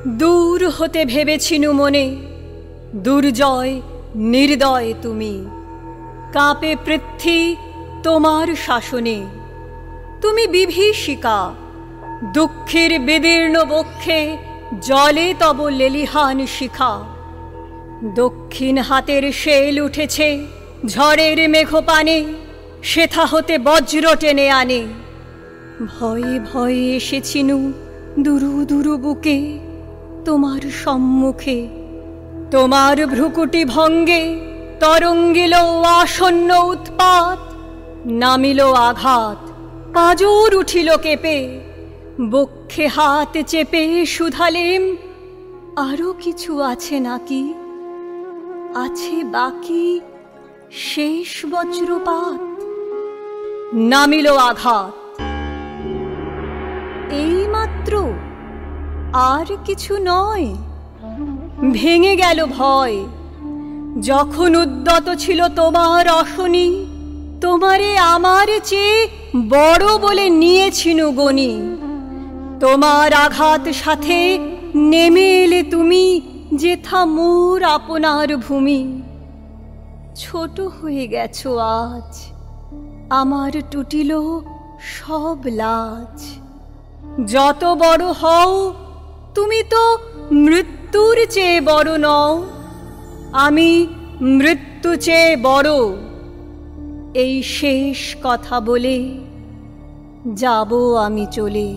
দূর হতে ভেবেছিনু মনে, দুর্জয় নির্দয় তুমি। কাঁপে পৃথ্বী তোমার শাসনে, তুমি বিভীষিকা। দুঃখের বিদীর্ণ বক্ষে জলে তব লেলিহান শিখা। দক্ষিণ হাতের শেল উঠেছে ঝড়ের মেঘপানে, সেথা হতে বজ্র টেনে আনে। ভয়ে ভয়ে এসেছিনু দুরু দুরু বুকে তোমার সম্মুখে। তোমার ভ্রুকুটি ভঙ্গে তরঙ্গিল আসন্ন উৎপাত। নামিল আঘাত, পাঁজর উঠিল কেঁপে। বক্ষে হাত চেপে শুধালেম, আরো কিছু আছে নাকি? আছে বাকি শেষ বজ্রপাত। নামিল আঘাত, এইমাত্র, আর কিছু নয়। ভেঙে গেল ভয়। যখন উদ্যত ছিল তোমার অশনি, তোমারে আমার চেয়ে বড় বলে নিয়েছিনু গনি। তোমার আঘাত সাথে নেমে এলে তুমি যেথা মোর আপনার ভূমি। ছোট হয়ে গেছো আজ, আমার টুটিল সব লাজ। যত বড় হও তুমি তো মৃত্যুর চেয়ে বড় নও। আমি মৃত্যু চেয়ে বড়। এই শেষ কথা বলে যাব আমি চলে।